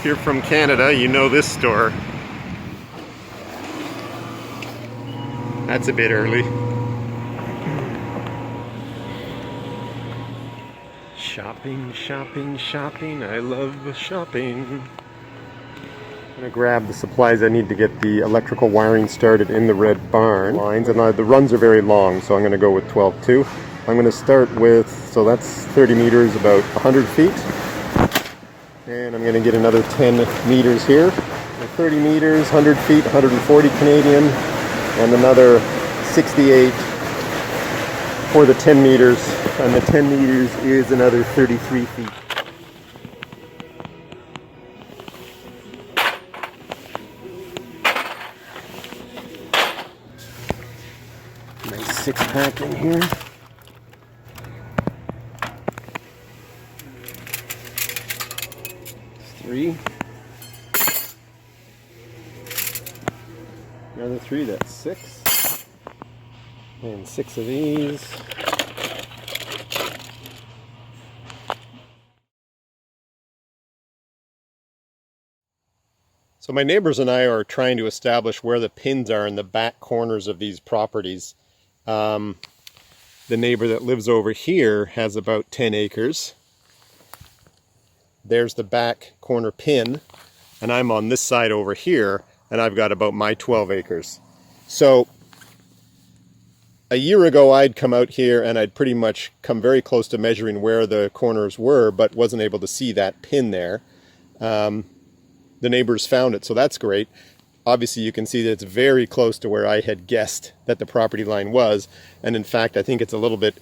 you're from Canada, you know this store. That's a bit early. Shopping, shopping, shopping. I love shopping. I'm gonna grab the supplies I need to get the electrical wiring started in the red barn lines, and the runs are very long, so I'm gonna go with 12-2. I'm gonna start with, so that's 30 meters, about 100 feet. And I'm gonna get another 10 meters here. 30 meters, 100 feet, 140 Canadian, and another 68 for the 10 meters, and the 10 meters is another 33 feet. Nice 6-pack in here. Three. Another 3, that's 6. And 6 of these. So my neighbors and I are trying to establish where the pins are in the back corners of these properties. The neighbor that lives over here has about 10 acres. There's the back corner pin, and I'm on this side over here, and I've got about my 12 acres. So a year ago I'd come out here and I'd pretty much come very close to measuring where the corners were, but wasn't able to see that pin there. The neighbors found it, so that's great. Obviously you can see that it's very close to where I had guessed that the property line was, and in fact I think it's a little bit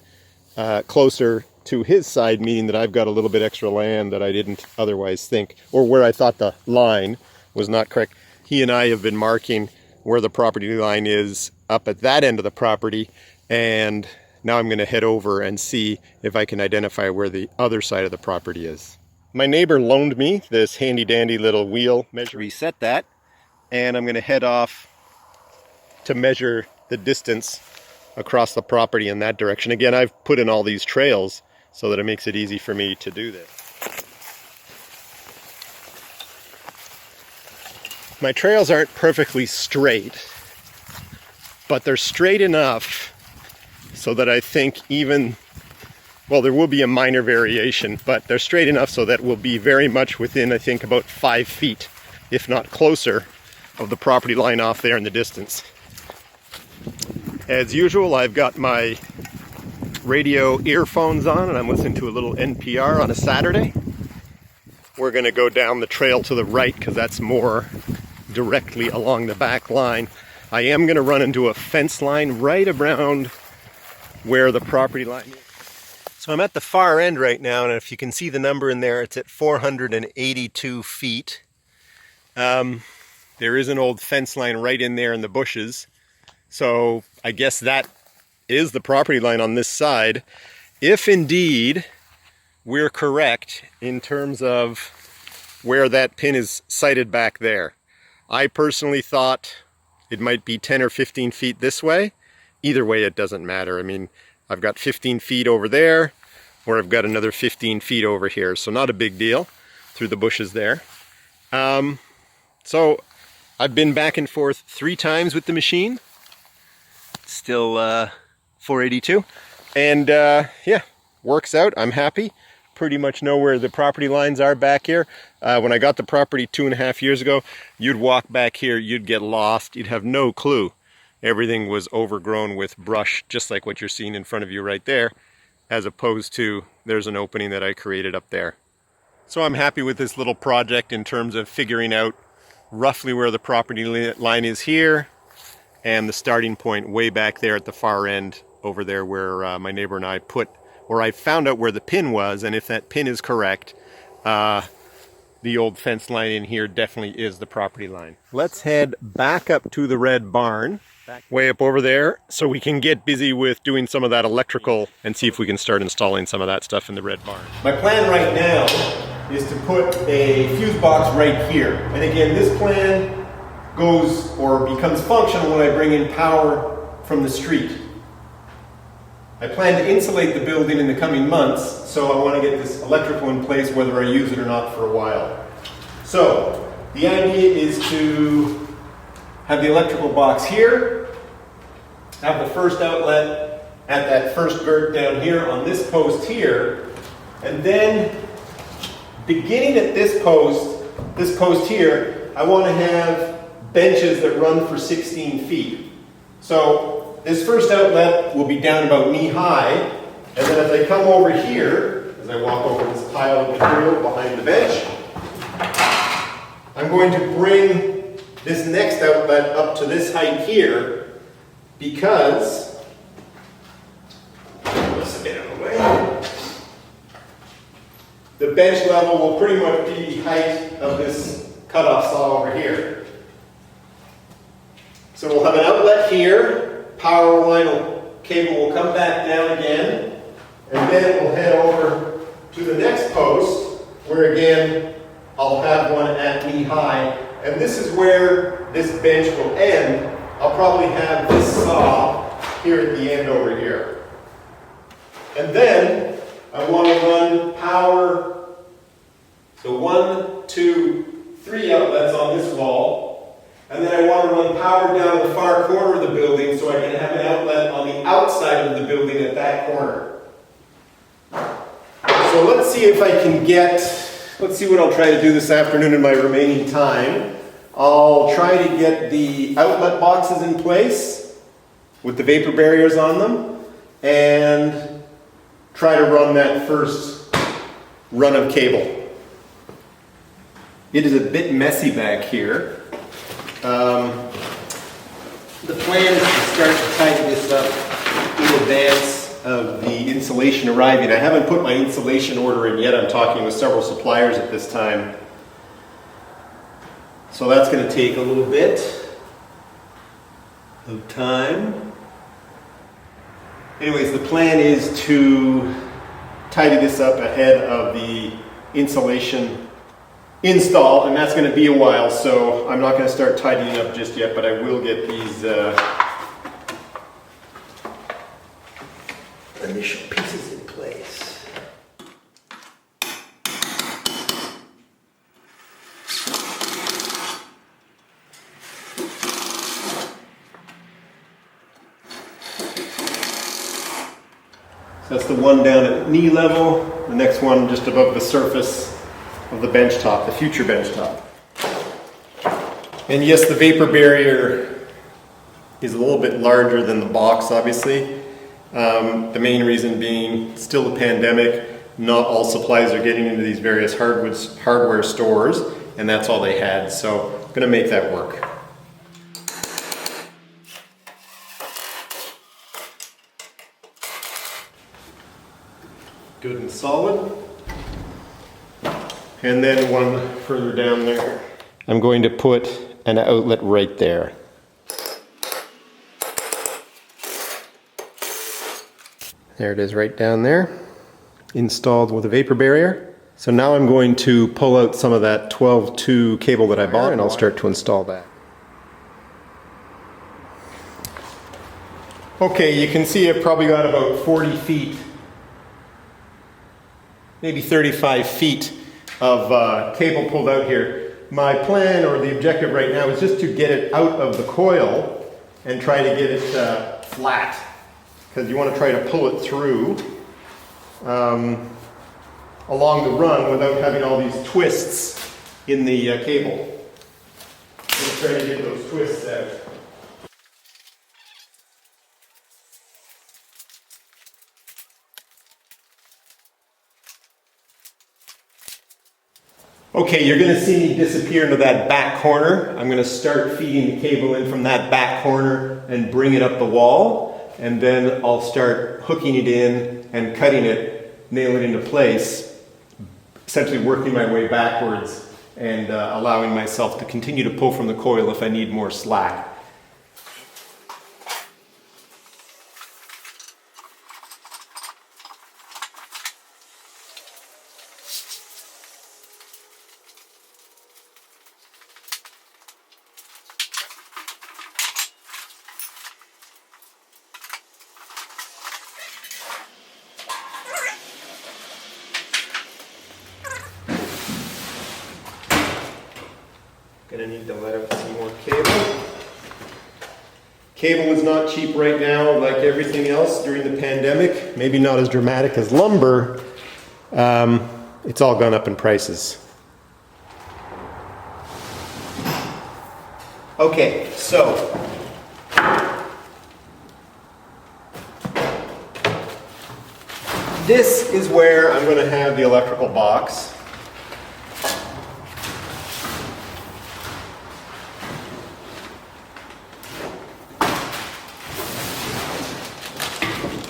closer to his side, meaning that I've got a little bit extra land that I didn't otherwise think, or where I thought the line was not correct. He and I have been marking where the property line is up at that end of the property, and now I'm going to head over and see if I can identify where the other side of the property is. My neighbor loaned me this handy dandy little wheel measure. Reset that, and I'm going to head off to measure the distance across the property in that direction. Again, I've put in all these trails so that it makes it easy for me to do this. My trails aren't perfectly straight, but they're straight enough so that I think even, well, there will be a minor variation, but they're straight enough so that we'll be very much within, I think, about 5 feet, if not closer, of the property line off there in the distance. As usual, I've got my radio earphones on and I'm listening to a little NPR on a Saturday. We're going to go down the trail to the right because that's more directly along the back line. I am going to run into a fence line right around where the property line is. So I'm at the far end right now, and if you can see the number in there, it's at 482 feet. There is an old fence line right in there in the bushes. So I guess that is the property line on this side. If indeed we're correct in terms of where that pin is sited back there. I personally thought it might be 10 or 15 feet this way. Either way, it doesn't matter. I mean, I've got 15 feet over there, or I've got another 15 feet over here. So not a big deal through the bushes there. So I've been back and forth 3 times with the machine. Still 482. And yeah, works out. I'm happy. Pretty much know where the property lines are back here. When I got the property 2.5 years ago, you'd walk back here, you'd get lost, you'd have no clue. Everything was overgrown with brush, just like what you're seeing in front of you right there, as opposed to there's an opening that I created up there. So I'm happy with this little project in terms of figuring out roughly where the property line is here, and the starting point way back there at the far end over there where my neighbor and I put, or I found out where the pin was, and if that pin is correct, the old fence line in here definitely is the property line. Let's head back up to the red barn, way up over there, so we can get busy with doing some of that electrical and see if we can start installing some of that stuff in the red barn. My plan right now is to put a fuse box right here. And again, this plan goes or becomes functional when I bring in power from the street. I plan to insulate the building in the coming months, so I want to get this electrical in place whether I use it or not for a while. So the idea is to have the electrical box here, have the first outlet at that first girth down here on this post here, and then beginning at this post here, I want to have benches that run for 16 feet. So this first outlet will be down about knee high, and then as I come over here, as I walk over this pile of material behind the bench, I'm going to bring this next outlet up to this height here, because, this a bit of the way, the bench level will pretty much be the height of this cutoff saw over here. So we'll have an outlet here, power line cable will come back down again, and then we'll head over to the next post, where again, I'll have one at knee high, and this is where this bench will end. I'll probably have this saw here at the end over here. And then I want to run power, so 1, 2, 3 outlets on this wall, and then I want to run power down the far corner of the building so I can have an outlet on the outside of the building at that corner. So let's see if I can let's see what I'll try to do this afternoon in my remaining time. I'll try to get the outlet boxes in place with the vapor barriers on them and try to run that first run of cable. It is a bit messy back here. The plan is to start to tighten this up in advance of the insulation arriving. I haven't put my insulation order in yet. I'm talking with several suppliers at this time. So that's going to take a little bit of time. Anyways, the plan is to tidy this up ahead of the insulation install, and that's going to be a while, so I'm not going to start tidying up just yet, but I will get these initial pieces in place. So that's the one down at knee level, the next one just above the surface of the bench top, the future bench top. And yes, the vapor barrier is a little bit larger than the box, obviously. The main reason being still the pandemic. Not all supplies are getting into these various hardware stores, and that's all they had. So I'm going to make that work. Good and solid. And then one further down there. I'm going to put an outlet right there. There it is right down there, installed with a vapor barrier. So now I'm going to pull out some of that 12-2 cable that I bought, and I'll start to install that. Okay, you can see I've probably got about 40 feet, maybe 35 feet of cable pulled out here. My plan, or the objective right now, is just to get it out of the coil and try to get it flat, because you want to try to pull it through along the run without having all these twists in the cable. Let's try to get those twists out. Okay, you're going to see me disappear into that back corner. I'm going to start feeding the cable in from that back corner and bring it up the wall, and then I'll start hooking it in and cutting it, nail it into place, essentially working my way backwards and allowing myself to continue to pull from the coil if I need more slack. So you want cable. Cable is not cheap right now, like everything else during the pandemic. Maybe not as dramatic as lumber. It's all gone up in prices. Okay, so this is where I'm going to have the electrical box.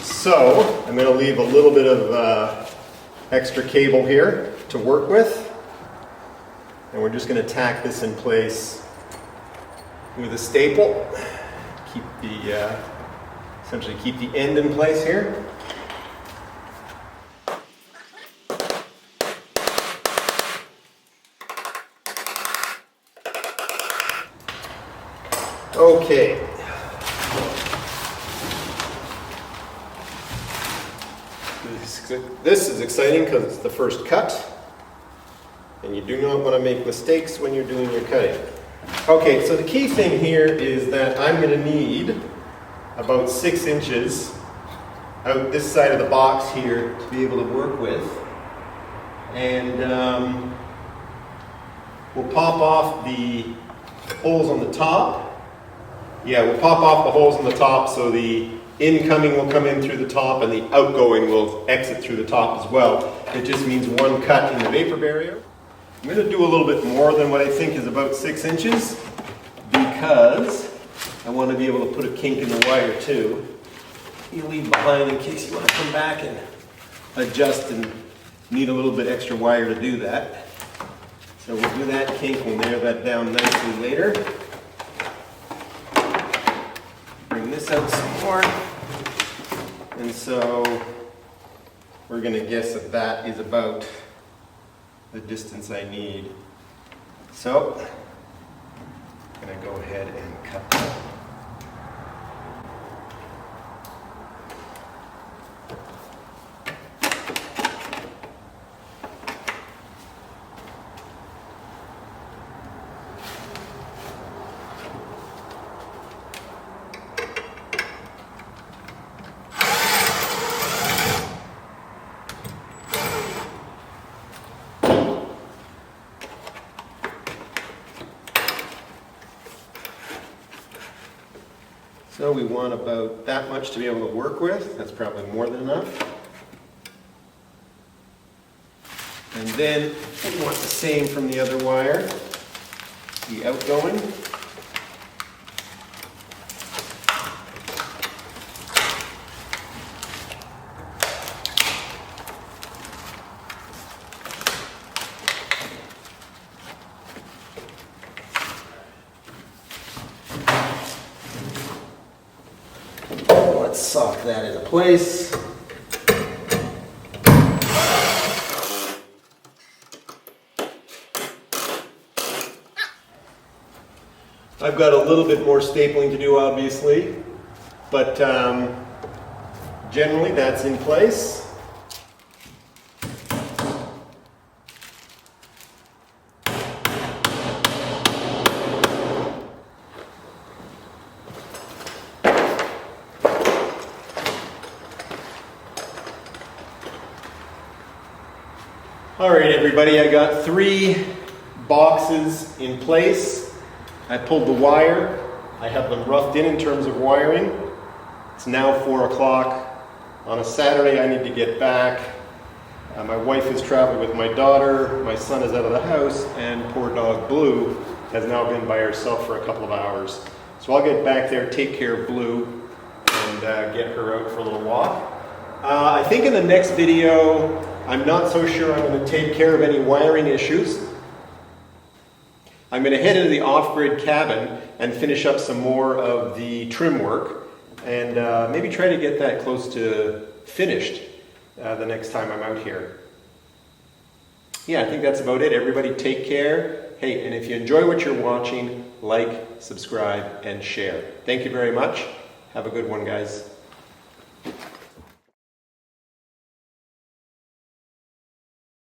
So I'm going to leave a little bit of extra cable here to work with, and we're just going to tack this in place with a staple. Keep the essentially keep the end in place here. Okay. This is exciting because it's the first cut, and you do not want to make mistakes when you're doing your cutting. Okay, so the key thing here is that I'm going to need about 6 inches out this side of the box here to be able to work with, and we'll pop off the holes on the top. Yeah, we'll pop off the holes on the top so the incoming will come in through the top and the outgoing will exit through the top as well. It just means one cut in the vapor barrier. I'm going to do a little bit more than what I think is about 6 inches because I want to be able to put a kink in the wire too. You leave behind in case you want to come back and adjust and need a little bit extra wire to do that. So we'll do that kink, we'll nail that down nicely later. Bring this out some more. And so we're going to guess that that is about the distance I need. So I'm going to go ahead and cut that. So we want about that much to be able to work with. That's probably more than enough. And then we want the same from the other wire, the outgoing. Let's sock that into place. I've got a little bit more stapling to do, obviously, but generally that's in place. All right, everybody, I got 3 boxes in place. I pulled the wire. I have them roughed in terms of wiring. It's now 4 o'clock. On a Saturday, I need to get back. My wife is traveling with my daughter. My son is out of the house, and poor dog Blue has now been by herself for a couple of hours. So I'll get back there, take care of Blue, and get her out for a little walk. I think in the next video, I'm not so sure I'm going to take care of any wiring issues. I'm going to head into the off-grid cabin and finish up some more of the trim work and maybe try to get that close to finished the next time I'm out here. Yeah, I think that's about it. Everybody take care. Hey, and if you enjoy what you're watching, like, subscribe, and share. Thank you very much. Have a good one, guys.